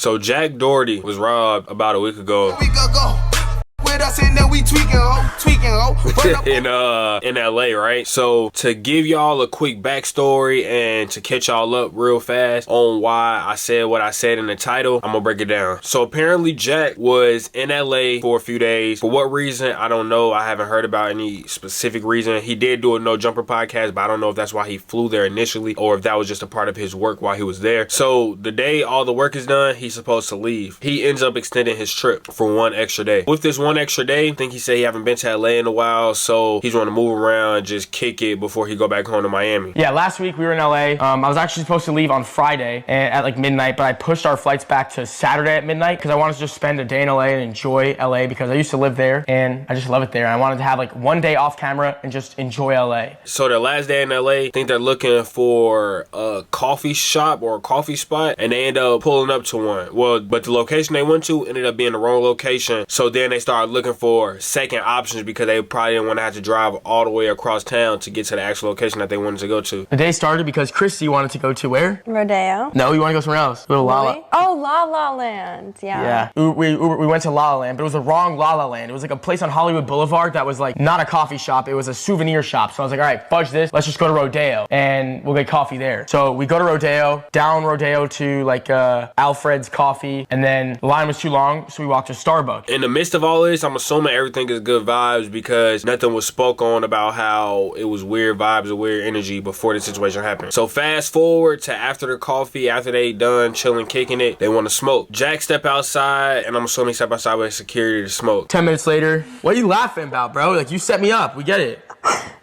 So Jack Doherty was robbed about a week ago. With us in there, we tweaking, in LA, right? So to give y'all a quick backstory and to catch y'all up real fast on why I said what I said in the title, I'm gonna break it down. So apparently Jack was in LA for a few days. For what reason, I don't know. I haven't heard about any specific reason. He did do a No Jumper podcast, but I don't know if that's why he flew there initially or if that was just a part of his work while he was there. So the day all the work is done, he's supposed to leave. He ends up extending his trip for one extra day. With this one extra day, I think he said he haven't been to LA in a while, so he's want to move around, just kick it before he go back home to Miami. Yeah, last week we were in LA. I was actually supposed to leave on Friday at like midnight, but I pushed our flights back to Saturday at midnight because I wanted to just spend a day in LA and enjoy LA because I used to live there and I just love it there. And I wanted to have like one day off camera and just enjoy LA. So their last day in LA, I think they're looking for a coffee shop or a coffee spot, and they end up pulling up to one. Well, but the location they went to ended up being the wrong location, so then they started looking for second options because they probably didn't want to have to drive all the way across town to get to the actual location that they wanted to go to. The day started because Christy wanted to go to where? Rodeo. No, we want to go somewhere else. Go to La La. Oh, La La Land. Yeah. Yeah. We went to La La Land, but it was the wrong La La Land. It was like a place on Hollywood Boulevard that was like not a coffee shop. It was a souvenir shop. So I was like, all right, fudge this. Let's just go to Rodeo and we'll get coffee there. So we go to Rodeo, down Rodeo to like Alfred's Coffee, and then the line was too long, so we walked to Starbucks. In the midst of all this, I'm assuming everything is good vibes because nothing was spoke on about how it was weird vibes or weird energy before the situation happened. So fast forward to after the coffee, after they done chilling, kicking it, they want to smoke. Jack step outside, and I'm assuming he step outside with security to smoke. 10 minutes later, what are you laughing about, bro? Like, you set me up. We get it.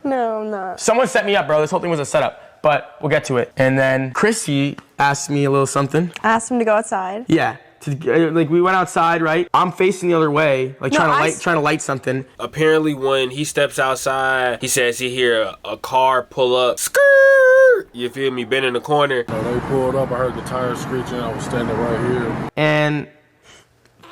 No, I'm not. Someone set me up, bro. This whole thing was a setup, but we'll get to it. And then Chrissy asked me a little something. I asked him to go outside. Yeah. Like we went outside, right? I'm facing the other way, like trying to light something. Apparently, when he steps outside, he says he hear a car pull up. Skirt! You feel me? Been in the corner. They pulled up. I heard the tires screeching. I was standing right here. And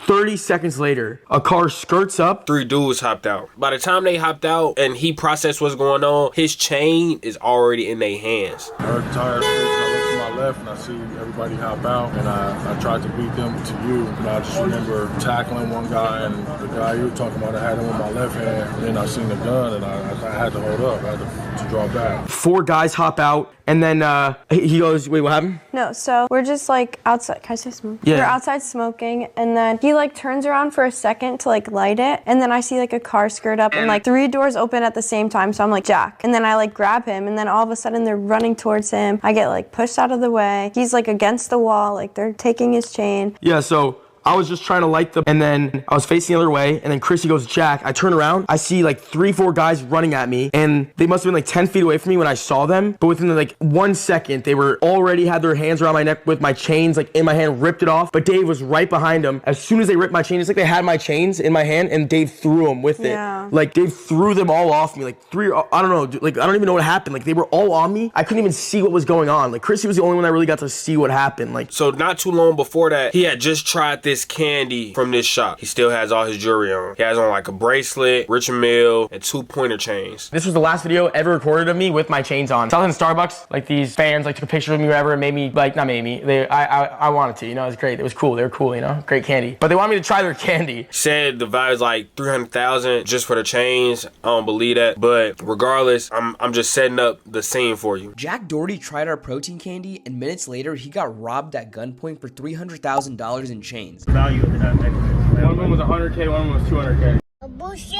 30 seconds later, a car skirts up. 3 dudes hopped out. By the time they hopped out and he processed what's going on, his chain is already in their hands. I heard the tires screeching. I look to my left and I see everybody hop out, and I tried to beat them to you. And I just remember tackling one guy, and the guy you were talking about, I had him with my left hand. And then I seen the gun, and I had to hold up. I had to draw back. 4 guys hop out, and then he goes, wait, what happened? No, so we're just like outside. Can I say smoke? Yeah. We're outside smoking, and then he like turns around for a second to like light it, and then I see like a car skirt up, and like 3 doors open at the same time. So I'm like, Jack, and then I like grab him, and then all of a sudden they're running towards him. I get like pushed out of the way. He's like against the wall, like they're taking his chain. Yeah, so I was just trying to light them, and then I was facing the other way, and then Chrissy goes, Jack. I turn around, I see like 3-4 guys running at me, and they must have been like 10 feet away from me when I saw them, but within like 1 second, they were already had their hands around my neck with my chains like in my hand, ripped it off, but Dave was right behind them. As soon as they ripped my chains, it's like they had my chains in my hand, and Dave threw them with it. Yeah. Like, Dave threw them all off me, like 3, I don't know, like I don't even know what happened. Like, they were all on me. I couldn't even see what was going on. Like, Chrissy was the only one that really got to see what happened. Like, so not too long before that, he had just tried this candy from this shop. He still has all his jewelry on. He has on like a bracelet, Richard Mille, and 2 pointer chains. This was the last video ever recorded of me with my chains on. So I was in Starbucks, like these fans like took a picture of me or whatever, and made me, like, not made me, I wanted to, you know, it was great. It was cool, they were cool, you know, great candy. But they wanted me to try their candy. Said the value is like $300,000 just for the chains. I don't believe that, but regardless, I'm just setting up the scene for you. Jack Doherty tried our protein candy, and minutes later, he got robbed at gunpoint for $300,000 in chains. Value of that. One of them was 100K, one of them was 200K. Bullshit.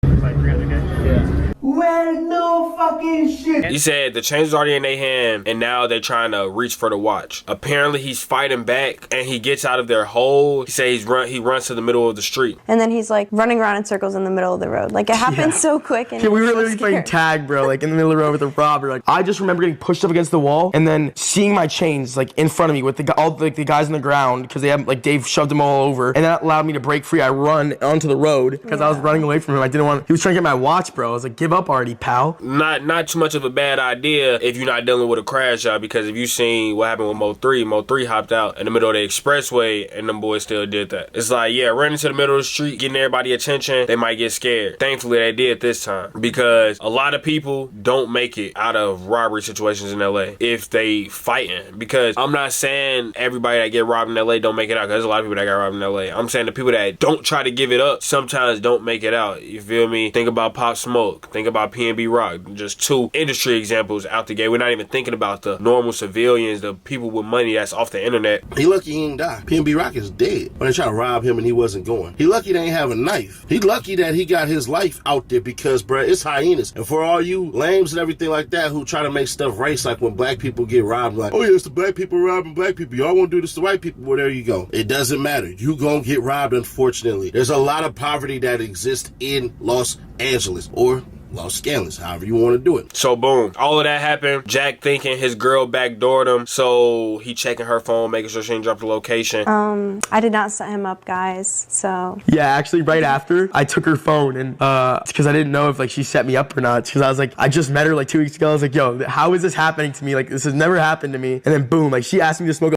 Like 300K? Yeah. Well, no fucking shit. He said the chains was already in their hand, and now they're trying to reach for the watch. Apparently, he's fighting back, and he gets out of their hold. He says he runs to the middle of the street. And then he's like running around in circles in the middle of the road. Like, it happened so quick. And Yeah, we were so literally playing scared. tag, bro, like in the middle of the road with a robber. Like, I just remember getting pushed up against the wall and then seeing my chains like in front of me with all the guys on the ground because they had like Dave shoved them all over, and that allowed me to break free. I run onto the road because I was running away from him. I didn't want. He was trying to get my watch, bro. I was like, give up up already, pal. Not too much of a bad idea if you're not dealing with a crash out, because if you seen what happened with Mo 3 hopped out in the middle of the expressway and them boys still did that. It's like, yeah, running to the middle of the street, getting everybody attention, they might get scared. Thankfully they did this time, because a lot of people don't make it out of robbery situations in LA if they fighting. Because I'm not saying everybody that get robbed in LA don't make it out, because there's a lot of people that got robbed in LA. I'm saying the people that don't try to give it up sometimes don't make it out. You feel me? Think about Pop Smoke. Think about PNB Rock. Just two industry examples out the gate. We're not even thinking about the normal civilians, the people with money that's off the internet. He lucky he ain't die. PNB Rock is dead when they try to rob him and he wasn't going. He lucky they ain't have a knife. He lucky that he got his life out there, because, bruh, it's hyenas. And for all you lames and everything like that who try to make stuff race, like when black people get robbed, like, oh yeah, it's the black people robbing black people. Y'all won't do this to white people. Well, there you go. It doesn't matter. You gonna get robbed, unfortunately. There's a lot of poverty that exists in Los Angeles, or Los Scandalous, however you want to do it. So boom, all of that happened. Jack thinking his girl backdoored him, so he checking her phone, making sure she didn't drop the location. I did not set him up, guys, so. Yeah, actually right after, I took her phone, and because I didn't know if like she set me up or not, because I was like, I just met her like 2 weeks ago. I was like, yo, how is this happening to me? Like, this has never happened to me. And then boom, like she asked me to smoke,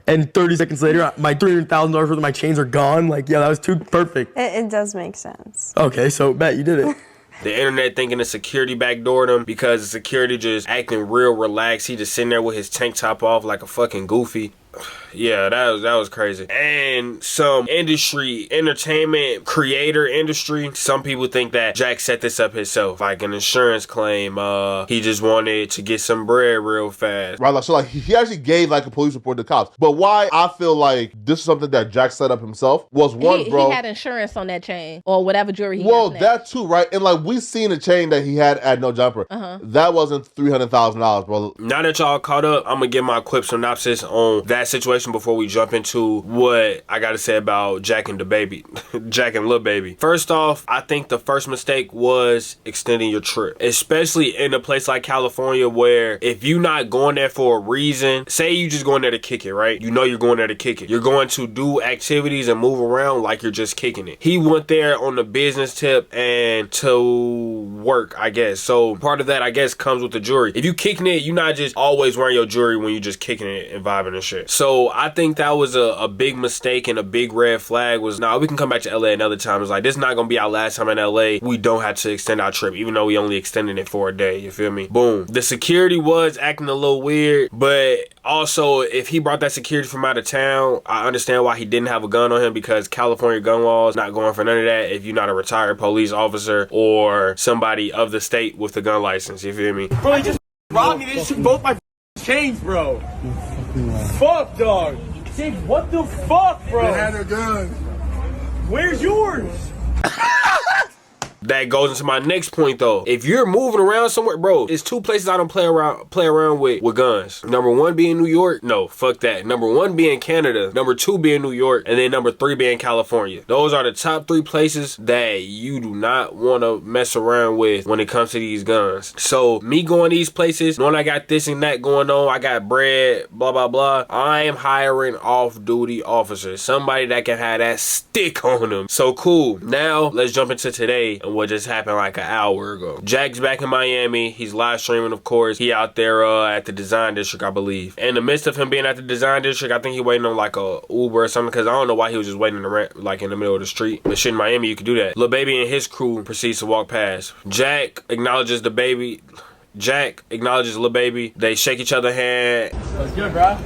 and 30 seconds later, my $300,000 worth of my chains are gone. Like, yeah, that was too perfect. It does make sense. Okay, so bet you did it. The internet thinking the security backdoored him, because the security just acting real relaxed. He just sitting there with his tank top off like a fucking goofy. Yeah, that was crazy. And some industry, entertainment, creator industry, some people think that Jack set this up himself, like an insurance claim. He just wanted to get some bread real fast. Right, so like he actually gave like a police report to cops. But why I feel like this is something that Jack set up himself was one, bro. He had insurance on that chain or whatever jewelry he had. Well, that too, right? And like we seen a chain that he had at No Jumper. That wasn't $300,000, bro. Now that y'all caught up, I'm gonna give my quick synopsis on that situation before we jump into what I gotta say about Jack and the baby. Jack and Lil Baby. First off, I think the first mistake was extending your trip, especially in a place like California, where if you're not going there for a reason, say you just going there to kick it, right? You know you're going there to kick it. You're going to do activities and move around like you're just kicking it. He went there on the business tip and to work, I guess. So part of that, I guess, comes with the jewelry. If you kicking it, you're not just always wearing your jewelry when you just kicking it and vibing and shit. So I think that was a big mistake, and a big red flag was, nah, we can come back to LA another time. It's like, this is not gonna be our last time in LA. We don't have to extend our trip, even though we only extended it for a day. You feel me? Boom. The security was acting a little weird, but also, if he brought that security from out of town, I understand why he didn't have a gun on him, because California gun laws not going for none of that if you're not a retired police officer or somebody of the state with a gun license. You feel me? Bro, he just robbed me. They just took both my chains, bro. Fuck, dog. Dave, what the fuck, bro? They had their guns. Where's yours? That goes into my next point though. If you're moving around somewhere, bro, it's two places I don't play around with guns. Number one being New York. No, fuck that. Number one being Canada. Number two being New York. And then number three being California. Those are the top three places that you do not want to mess around with when it comes to these guns. So me going these places, knowing I got this and that going on, I got bread, blah, blah, blah. I am hiring off-duty officers. Somebody that can have that stick on them. So cool. Now let's jump into today and what just happened like an hour ago. Jack's back in Miami. He's live streaming, of course. He out there at the Design District, I believe. In the midst of him being at the Design District, I think he waiting on like a Uber or something, because I don't know why he was just waiting in the rent, like in the middle of the street. But shit, in Miami, you could do that. Lil Baby and his crew proceeds to walk past. Jack acknowledges the baby. Jack acknowledges Lil Baby. They shake each other's hand. What's good, bro?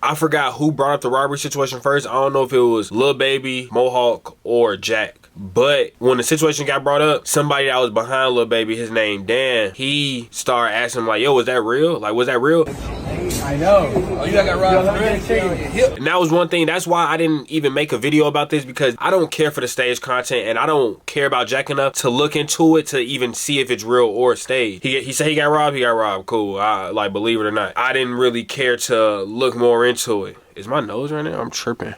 I forgot who brought up the robbery situation first. I don't know if it was Lil Baby, Mohawk, or Jack. But when the situation got brought up, somebody that was behind Lil Baby, his name Dan, he started asking him like, yo, was that real? Like, was that real? I know. Oh, you got robbed. And that was one thing. That's why I didn't even make a video about this, because I don't care for the stage content, and I don't care about Jack enough to look into it to even see if it's real or staged. He said he got robbed. He got robbed. Cool. I like, believe it or not. I didn't really care to look more into it. Is my nose right now? I'm tripping.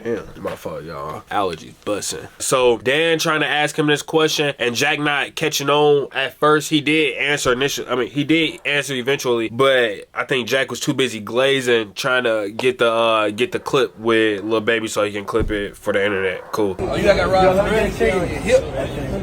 Damn, my fault, y'all. Allergies busting. So Dan trying to ask him this question, and Jack not catching on at first. He did answer initially. I mean, he did answer eventually, but I think Jack was too busy glazing, trying to get the clip with Lil Baby so he can clip it for the internet. Cool. Oh, you got robbed for real? You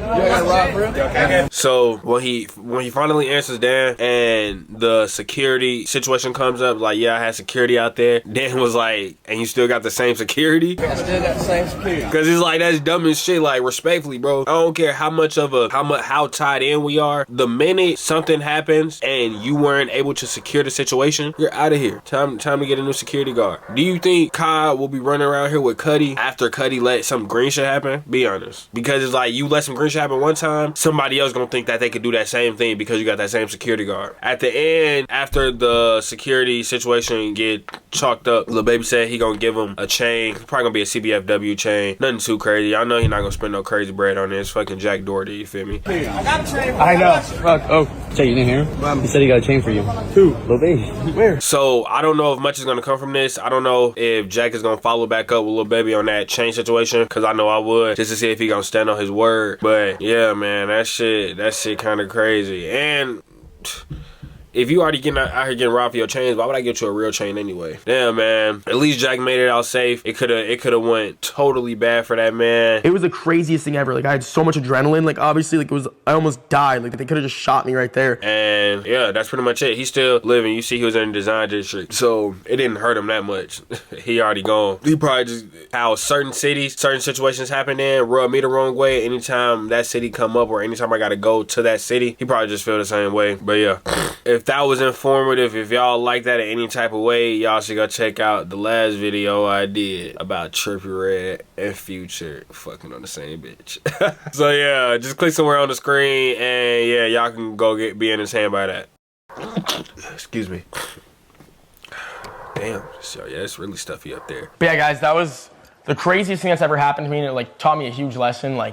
got robbed for real? Okay. So when he finally answers Dan and the security situation comes up, like, yeah, I had security out there. Dan was like, and you still got the same security? I still got the same security. Cause it's like, that's dumb as shit. Like, respectfully, bro, I don't care how tied in we are. The minute something happens and you weren't able to secure the situation, you're out of here. Time to get a new security guard. Do you think Kyle will be running around here with Cuddy after Cuddy let some green shit happen? Be honest. Because it's like, you let some green shit happen one time, somebody else gonna think that they could do that same thing because you got that same security guard. At the end, after the security situation get chalked up, Lil Baby said he gonna give him a chain. Probably gonna be a CBFW chain. Nothing too crazy. Y'all know he not gonna spend no crazy bread on this. Fucking Jack Doherty, you feel me? I know. Fuck. Oh, Jay, you didn't hear him? He said he got a chain for you. Who? Lil Baby. Where? So I don't know if much is gonna come from this. I don't know if Jack is gonna follow back up with Lil Baby on that chain situation, because I know I would, just to see if he gonna stand on his word. But yeah, man, that shit kind of crazy. And if you already getting out here getting robbed for your chains, why would I get you a real chain anyway? Damn, man. At least Jack made it out safe. It could have went totally bad for that man. It was the craziest thing ever. Like, I had so much adrenaline. Like, obviously, like, I almost died. Like, they could have just shot me right there. And yeah, that's pretty much it. He's still living. You see, he was in the design district, so it didn't hurt him that much. He already gone. He probably just, how certain cities, certain situations happen in, rub me the wrong way. Anytime that city come up or anytime I got to go to that city, he probably just feel the same way. But yeah, if that was informative, if y'all like that in any type of way, y'all should go check out the last video I did about Trippie Redd and Future fucking on the same bitch. So yeah, just click somewhere on the screen and yeah, y'all can go be entertained by that. Excuse me. Damn, so yeah, it's really stuffy up there. But yeah, guys, that was the craziest thing that's ever happened to me, and it like taught me a huge lesson. Like,